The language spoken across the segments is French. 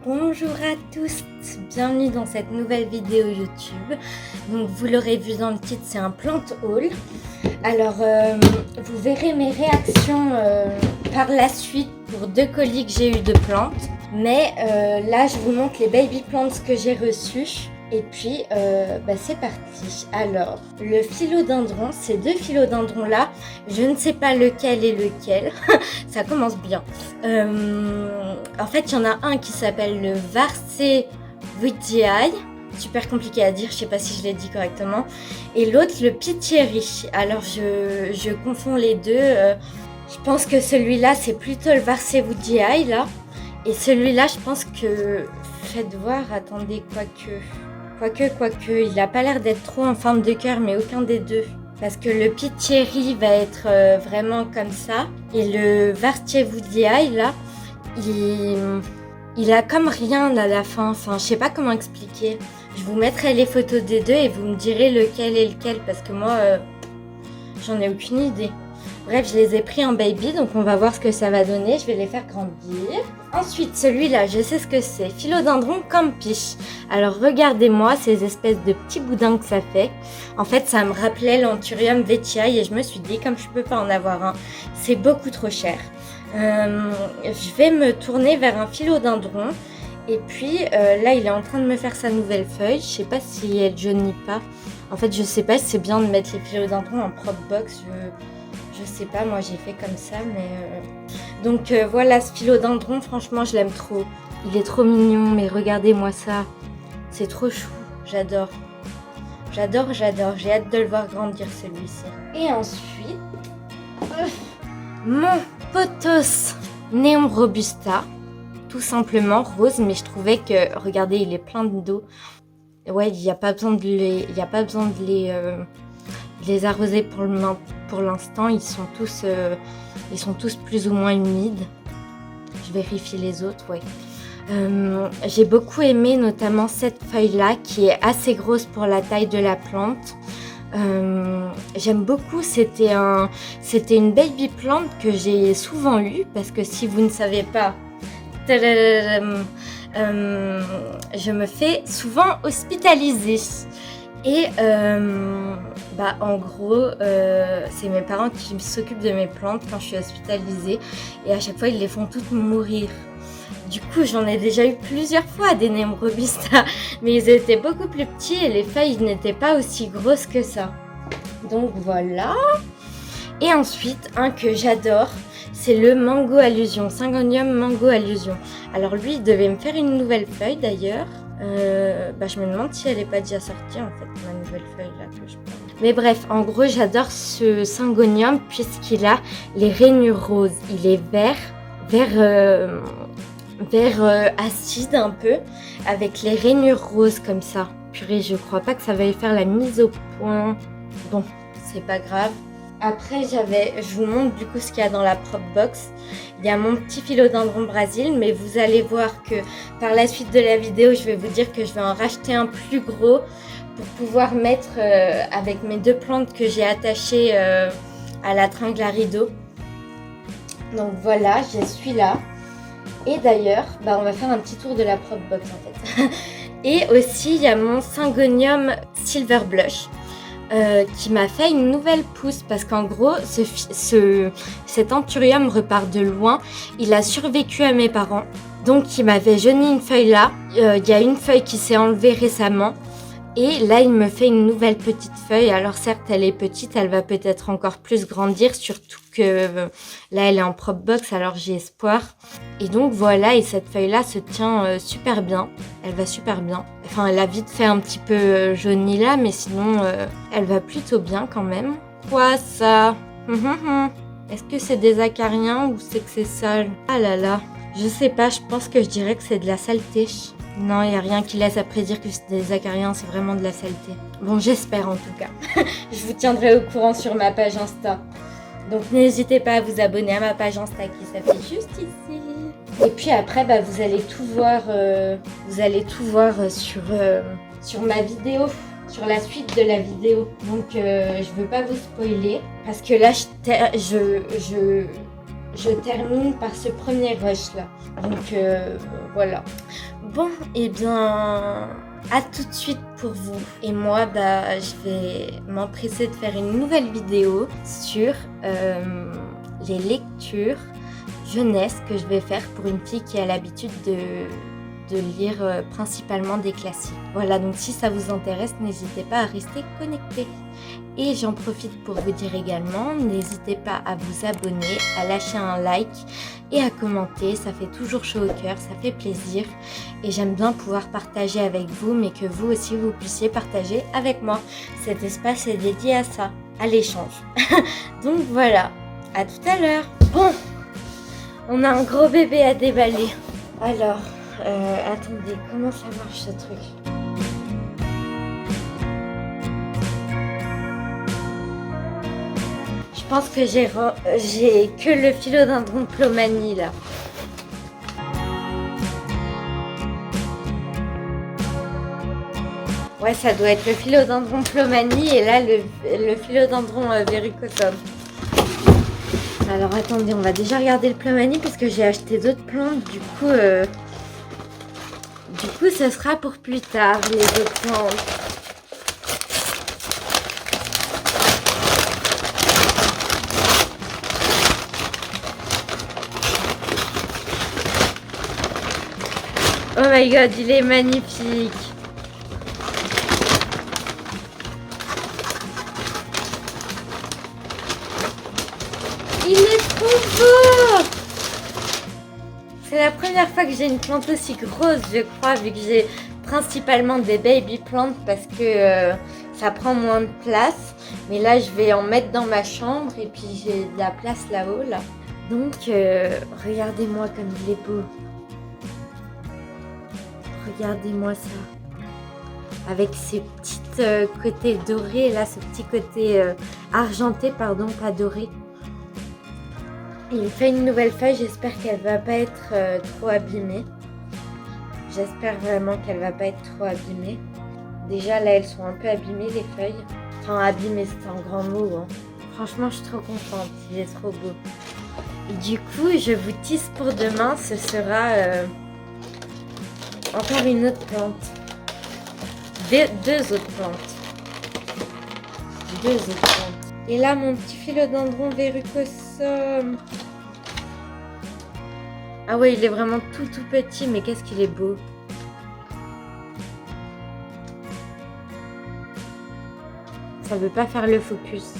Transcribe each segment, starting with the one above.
Bonjour à tous, bienvenue dans cette nouvelle vidéo YouTube. Donc vous l'aurez vu dans le titre, c'est un plant haul. Alors vous verrez mes réactions par la suite pour 2 colis que j'ai eu de plantes. Mais là je vous montre les baby plants que j'ai reçus. Et puis c'est parti. Alors le philodendron, ces 2 philodendrons là, je ne sais pas lequel est lequel. Ça commence bien. En fait il y en a un qui s'appelle le Varsé Woodii, super compliqué à dire, je sais pas si je l'ai dit correctement, et l'autre le Pithieri. Alors je confonds les deux. Je pense que celui-là c'est plutôt le Varsé Woodii là, et celui-là je pense que, faites voir, attendez, quoique, il a pas l'air d'être trop en forme de cœur, mais aucun des deux. Parce que le Pithieri va être vraiment comme ça. Et le Varsé Woodii, là, il a comme rien à la fin. Enfin, je sais pas comment expliquer. Je vous mettrai les photos des deux et vous me direz lequel est lequel. Parce que moi, j'en ai aucune idée. Bref, je les ai pris en baby, donc on va voir ce que ça va donner. Je vais les faire grandir. Ensuite, celui-là, je sais ce que c'est. Philodendron campi. Alors, regardez-moi ces espèces de petits boudins que ça fait. En fait, ça me rappelait l'Anthurium veitchii et je me suis dit, comme je peux pas en avoir un, c'est beaucoup trop cher. Je vais me tourner vers un philodendron. Et puis, là, il est en train de me faire sa nouvelle feuille. Je sais pas si elle jaunit pas. En fait, je sais pas si c'est bien de mettre les philodendrons en prop box. Je sais pas, moi j'ai fait comme ça, mais... Donc voilà, ce philodendron, franchement, je l'aime trop. Il est trop mignon, mais regardez-moi ça. C'est trop chou, j'adore. J'adore. J'ai hâte de le voir grandir, celui-ci. Et ensuite, mon pothos Neon Robusta. Tout simplement rose, mais je trouvais que, regardez, il est plein d'eau. Ouais, il n'y a pas besoin de les arroser pour l'instant. Ils sont tous plus ou moins humides. Je vérifie les autres, ouais. J'ai beaucoup aimé notamment cette feuille-là qui est assez grosse pour la taille de la plante. J'aime beaucoup, c'était une baby plante que j'ai souvent eue parce que si vous ne savez pas, je me fais souvent hospitaliser. Et en gros, c'est mes parents qui s'occupent de mes plantes quand je suis hospitalisée. Et à chaque fois, ils les font toutes mourir. Du coup, j'en ai déjà eu plusieurs fois des Neem Robusta. Mais ils étaient beaucoup plus petits et les feuilles n'étaient pas aussi grosses que ça. Donc voilà. Et ensuite, un que j'adore, c'est le Mango Allusion. Syngonium Mango Allusion. Alors lui, il devait me faire une nouvelle feuille d'ailleurs. Je me demande si elle n'est pas déjà sortie en fait, ma nouvelle feuille là que je prends. Mais bref, en gros j'adore ce syngonium puisqu'il a les rainures roses. Il est vert acide un peu, avec les rainures roses comme ça. Purée, je crois pas que ça va y faire la mise au point. Bon, c'est pas grave. Après, je vous montre du coup ce qu'il y a dans la prop box. Il y a mon petit philodendron Brésil, mais vous allez voir que par la suite de la vidéo, je vais vous dire que je vais en racheter un plus gros pour pouvoir mettre avec mes 2 plantes que j'ai attachées à la tringle à rideau. Donc voilà, j'ai celui-là. Et d'ailleurs, on va faire un petit tour de la prop box en fait. Et aussi, il y a mon Syngonium Silver Blush. Qui m'a fait une nouvelle pousse parce qu'en gros cet anthurium repart de loin. Il a survécu à mes parents, donc il m'avait jauni une feuille là. Il y a une feuille qui s'est enlevée récemment et là il me fait une nouvelle petite feuille. Alors certes elle est petite, elle va peut-être encore plus grandir, surtout que là elle est en prop box, alors j'ai espoir. Et donc voilà, et cette feuille là se tient super bien, elle va super bien. Enfin elle a vite fait un petit peu jauni là, mais sinon elle va plutôt bien quand même. Quoi ça? Est-ce que c'est des acariens ou c'est que c'est sale? Ah là là, je sais pas, je pense que je dirais que c'est de la saleté. Non, il n'y a rien qui laisse à prédire que c'est des acariens, c'est vraiment de la saleté. Bon, j'espère en tout cas. Je vous tiendrai au courant sur ma page Insta. Donc n'hésitez pas à vous abonner à ma page Insta qui s'affiche juste ici. Et puis après, vous allez tout voir, sur ma vidéo, sur la suite de la vidéo. Donc je veux pas vous spoiler parce que là je termine par ce premier rush là. Donc voilà. Bon, et bien, à tout de suite pour vous. Et moi, je vais m'empresser de faire une nouvelle vidéo sur les lectures jeunesse que je vais faire pour une fille qui a l'habitude de lire principalement des classiques. Voilà, donc si ça vous intéresse, n'hésitez pas à rester connecté. Et j'en profite pour vous dire également, n'hésitez pas à vous abonner, à lâcher un like et à commenter, ça fait toujours chaud au cœur, ça fait plaisir. Et j'aime bien pouvoir partager avec vous, mais que vous aussi vous puissiez partager avec moi. Cet espace est dédié à ça, à l'échange. Donc voilà, à tout à l'heure. Bon, on a un gros bébé à déballer. Alors, attendez, comment ça marche ce truc ? Je pense que j'ai que le philodendron plomanie là. Ouais, ça doit être le philodendron plomanie et là le philodendron verrucosum. Alors attendez, on va déjà regarder le plomanie parce que j'ai acheté d'autres plantes. Du coup, ce sera pour plus tard les autres plantes. Oh my god, il est magnifique. Il est trop beau. C'est la première fois que j'ai une plante aussi grosse, je crois, vu que j'ai principalement des baby plantes parce que ça prend moins de place. Mais là, je vais en mettre dans ma chambre et puis j'ai de la place là-haut, là. Donc, regardez-moi comme il est beau. Regardez-moi ça. Avec ses petites côtés dorés, là, ce petit côté argenté, pardon, pas doré. Il me fait une nouvelle feuille, j'espère qu'elle va pas être trop abîmée. J'espère vraiment qu'elle va pas être trop abîmée. Déjà là, elles sont un peu abîmées les feuilles. Enfin, abîmées, c'est un grand mot. Hein. Franchement, je suis trop contente, il est trop beau. Et du coup, je vous tease pour demain, ce sera encore une autre plante. Deux autres plantes. Deux autres plantes. Et là, mon petit philodendron verrucosum. Ah ouais, il est vraiment tout petit, mais qu'est-ce qu'il est beau. Ça veut pas faire le focus.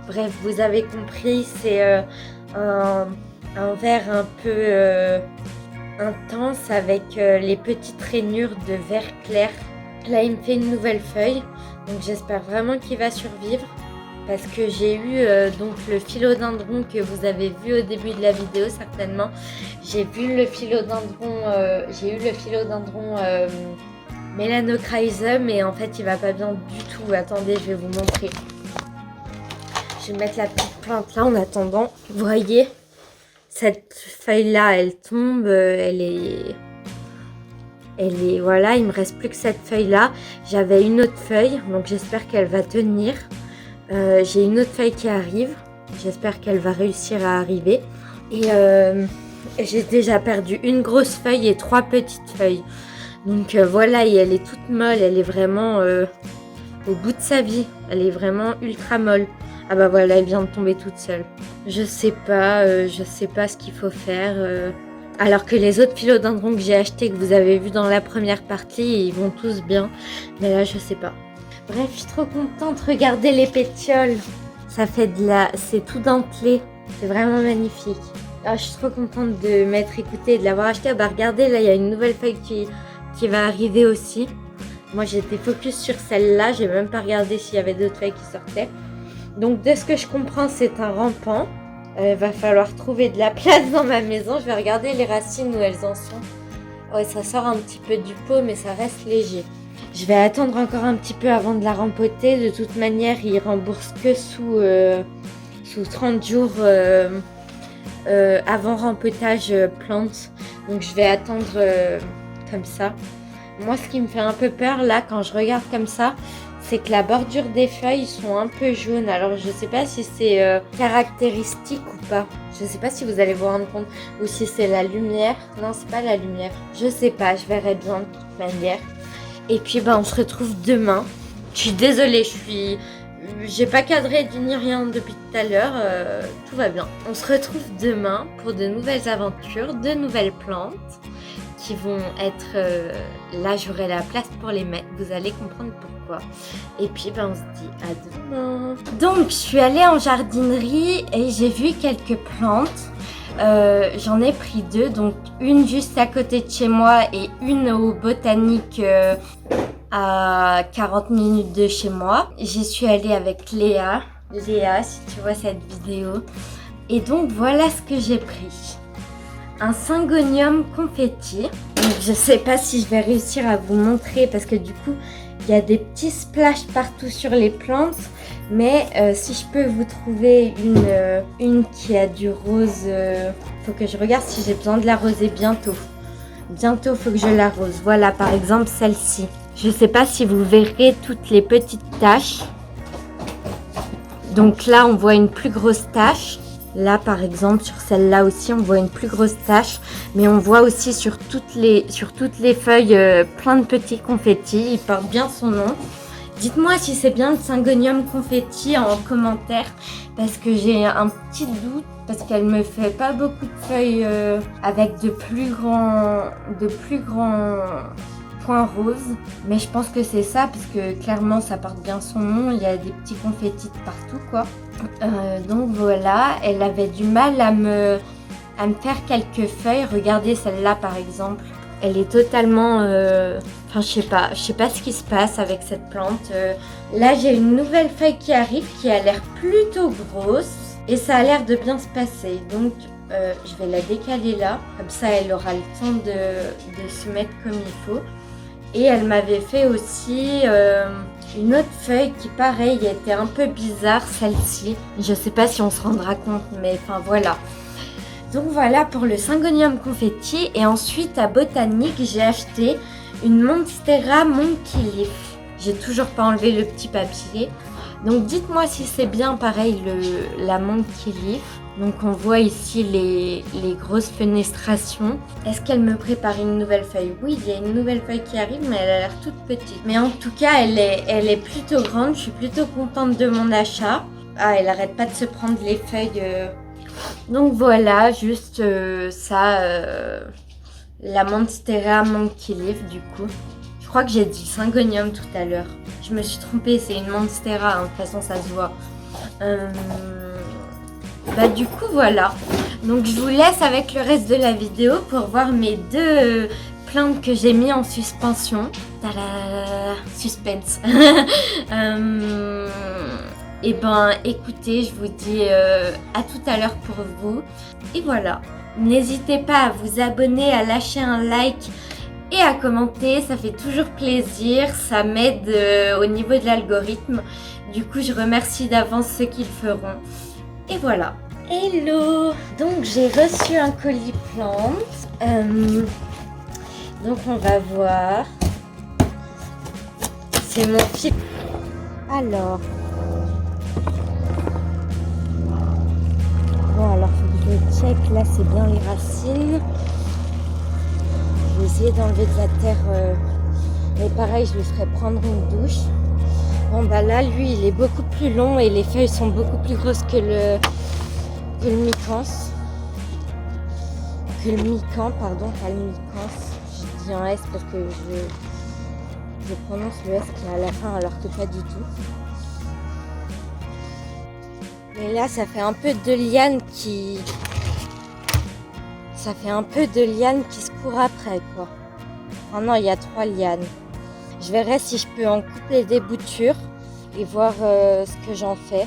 Bref, vous avez compris, c'est un vert un peu intense avec les petites rainures de vert clair. Là, il me fait une nouvelle feuille, donc j'espère vraiment qu'il va survivre. Parce que j'ai eu donc le philodendron que vous avez vu au début de la vidéo certainement. J'ai eu le philodendron Melanochrysum et en fait il va pas bien du tout. Attendez, je vais vous montrer. Je vais mettre la petite plante là en attendant. Vous voyez, cette feuille là elle tombe, elle est voilà, il me reste plus que cette feuille là. J'avais une autre feuille donc j'espère qu'elle va tenir. J'ai une autre feuille qui arrive. J'espère qu'elle va réussir à arriver. Et j'ai déjà perdu une grosse feuille et 3 petites feuilles. Donc voilà, et elle est toute molle. Elle est vraiment au bout de sa vie. Elle est vraiment ultra molle. Ah bah voilà, elle vient de tomber toute seule. Je sais pas ce qu'il faut faire. Alors que les autres philodendrons que j'ai achetés, que vous avez vu dans la première partie, ils vont tous bien. Mais là, je sais pas. Bref, je suis trop contente. Regardez les pétioles. Ça fait c'est tout dentelé. C'est vraiment magnifique. Ah, je suis trop contente de m'être écoutée et de l'avoir acheté. Ah bah regardez, là, il y a une nouvelle feuille qui va arriver aussi. Moi, j'étais focus sur celle-là. J'ai même pas regardé s'il y avait d'autres feuilles qui sortaient. Donc, de ce que je comprends, c'est un rampant. Va falloir trouver de la place dans ma maison. Je vais regarder les racines où elles en sont. Ouais, ça sort un petit peu du pot, mais ça reste léger. Je vais attendre encore un petit peu avant de la rempoter. De toute manière, ils remboursent que sous 30 jours avant rempotage plante. Donc je vais attendre comme ça. Moi, ce qui me fait un peu peur là, quand je regarde comme ça, c'est que la bordure des feuilles sont un peu jaunes. Alors je sais pas si c'est caractéristique ou pas. Je sais pas si vous allez vous rendre compte ou si c'est la lumière. Non, c'est pas la lumière. Je sais pas, je verrai bien de toute manière. Et puis on se retrouve demain. Je suis désolée, j'ai pas cadré ni rien depuis tout à l'heure. Tout va bien. On se retrouve demain pour de nouvelles aventures, de nouvelles plantes qui vont être là, j'aurai la place pour les mettre, vous allez comprendre pourquoi. Et puis on se dit à demain. Donc je suis allée en jardinerie et j'ai vu quelques plantes. J'en ai pris 2, donc une juste à côté de chez moi et une au botanique à 40 minutes de chez moi. J'y suis allée avec Léa, si tu vois cette vidéo. Et donc voilà ce que j'ai pris. Un syngonium confetti. Donc, je sais pas si je vais réussir à vous montrer parce que du coup il y a des petits splashes partout sur les plantes. Mais si je peux vous trouver une qui a du rose, faut que je regarde si j'ai besoin de l'arroser bientôt. Bientôt faut que je l'arrose. Voilà par exemple celle-ci. Je sais pas si vous verrez toutes les petites taches. Donc là on voit une plus grosse tache. Là, par exemple, sur celle-là aussi, on voit une plus grosse tache. Mais on voit aussi sur toutes les feuilles plein de petits confettis. Il porte bien son nom. Dites-moi si c'est bien le syngonium confetti en commentaire. Parce que j'ai un petit doute. Parce qu'elle me fait pas beaucoup de feuilles avec de plus grands points roses. Mais je pense que c'est ça. Parce que clairement, ça porte bien son nom. Il y a des petits confettis de partout, quoi. Donc voilà, elle avait du mal à me faire quelques feuilles. Regardez celle-là par exemple. Elle est totalement... Enfin je sais pas ce qui se passe avec cette plante. Là j'ai une nouvelle feuille qui arrive qui a l'air plutôt grosse. Et ça a l'air de bien se passer. Donc je vais la décaler là. Comme ça elle aura le temps de se mettre comme il faut. Et elle m'avait fait aussi une autre feuille qui pareil était un peu bizarre, celle-ci. Je sais pas si on se rendra compte, mais enfin voilà. Donc voilà pour le syngonium confetti. Et ensuite à Botanique, j'ai acheté une Monstera Monkey Leaf. J'ai toujours pas enlevé le petit papier. Donc dites-moi si c'est bien pareil la Monkey Leaf. Donc on voit ici les grosses fenestrations. Est-ce qu'elle me prépare une nouvelle feuille? Oui, il y a une nouvelle feuille qui arrive, mais elle a l'air toute petite. Mais en tout cas, elle est plutôt grande. Je suis plutôt contente de mon achat. Ah, elle arrête pas de se prendre les feuilles. Donc voilà, juste ça, la Monstera Monkey Leaf du coup. Je crois que j'ai dit syngonium tout à l'heure. Je me suis trompée, c'est une Monstera, hein. De toute façon ça se voit. Du coup voilà, donc je vous laisse avec le reste de la vidéo pour voir mes 2 plantes que j'ai mis en suspension. Tada, suspense. Et écoutez, je vous dis à tout à l'heure pour vous. Et voilà, n'hésitez pas à vous abonner, à lâcher un like et à commenter, ça fait toujours plaisir, ça m'aide au niveau de l'algorithme. Du coup, je remercie d'avance ceux qui le feront. Et voilà. Hello! Donc j'ai reçu un colis plante. Donc on va voir. C'est mon fils. Alors. Bon alors faut que je check. Là c'est bien les racines. Je vais essayer d'enlever de la terre. Et pareil je lui ferai prendre une douche. Bon là lui il est beaucoup plus long et les feuilles sont beaucoup plus grosses que le mi-cans. Que le mi-cans, pardon, pas le mi-cans. Je dis un S parce que je prononce le S qui est à la fin alors que pas du tout. Mais là, ça fait un peu de liane qui... Ça fait un peu de liane qui se court après, quoi. Ah non, il y a 3 lianes. Je verrai si je peux en couper des boutures et voir ce que j'en fais.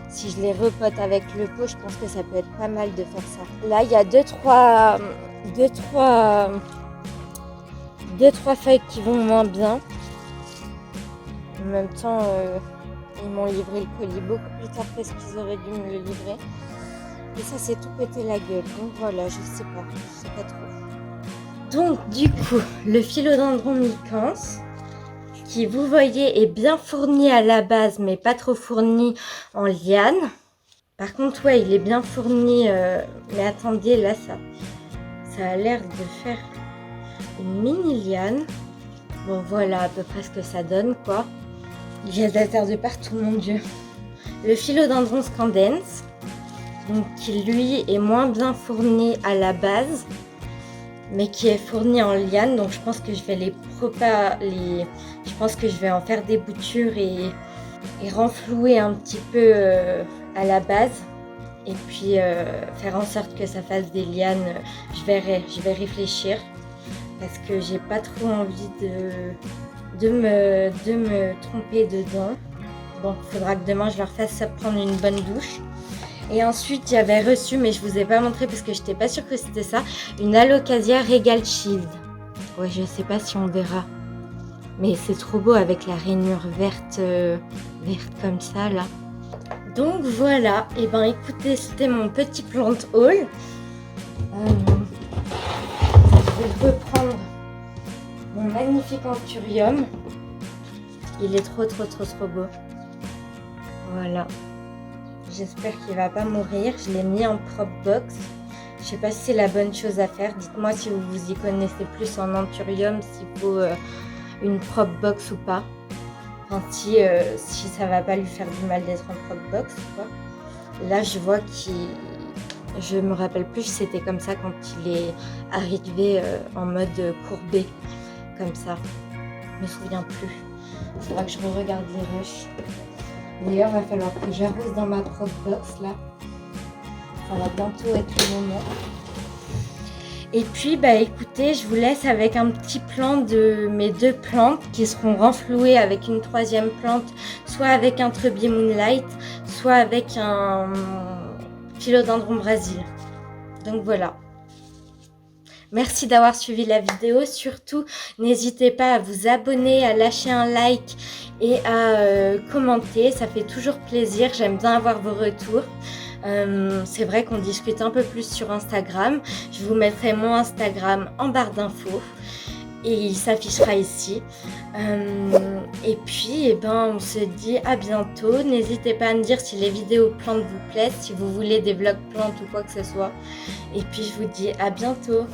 Si je les repote avec le pot, je pense que ça peut être pas mal de faire ça. Là, il y a 2-3 feuilles qui vont moins bien. En même temps, ils m'ont livré le colis beaucoup plus tard que ce qu'ils auraient dû me le livrer. Et ça s'est tout pété la gueule. Donc voilà, je sais pas trop. Donc du coup, le philodendron micans qui, vous voyez, est bien fourni à la base, mais pas trop fourni en liane. Par contre, ouais, il est bien fourni, mais attendez, là, ça a l'air de faire une mini liane. Bon, voilà à peu près ce que ça donne, quoi. Il y a de la terre de partout, mon Dieu. Le philodendron scandens, donc qui lui est moins bien fourni à la base, mais qui est fourni en liane. Donc je pense que je vais je pense que je vais en faire des boutures et renflouer un petit peu à la base. Et puis faire en sorte que ça fasse des lianes. Je vais réfléchir parce que j'ai pas trop envie de me tromper dedans. Bon, il faudra que demain je leur fasse prendre une bonne douche. Et ensuite, j'avais reçu, mais je vous ai pas montré parce que j'étais pas sûre que c'était ça, une Alocasia Regal Shield. Ouais, je sais pas si on verra. Mais c'est trop beau avec la rainure verte comme ça, là. Donc voilà, et ben écoutez, c'était mon petit plant haul. Je vais reprendre mon magnifique anthurium. Il est trop beau. Voilà. J'espère qu'il va pas mourir. Je l'ai mis en prop box. Je sais pas si c'est la bonne chose à faire. Dites-moi si vous vous y connaissez plus en anthurium, s'il faut une prop box ou pas. Enfin, si ça va pas lui faire du mal d'être en prop box, quoi. Là, je vois je me rappelle plus, c'était comme ça quand il est arrivé en mode courbé, comme ça. Je me souviens plus. Il faudra que je regarde les rushs. D'ailleurs, il va falloir que j'arrose dans ma prop box là. Ça va bientôt être le moment. Et puis, bah écoutez, je vous laisse avec un petit plan de mes 2 plantes qui seront renflouées avec une 3e plante, soit avec un Treubier Moonlight, soit avec un Philodendron Brésil. Donc voilà. Merci d'avoir suivi la vidéo. Surtout, n'hésitez pas à vous abonner, à lâcher un like et à commenter. Ça fait toujours plaisir. J'aime bien avoir vos retours. C'est vrai qu'on discute un peu plus sur Instagram. Je vous mettrai mon Instagram en barre d'infos et il s'affichera ici. Et puis, eh ben, on se dit à bientôt. N'hésitez pas à me dire si les vidéos plantes vous plaisent, si vous voulez des vlogs plantes ou quoi que ce soit. Et puis, je vous dis à bientôt.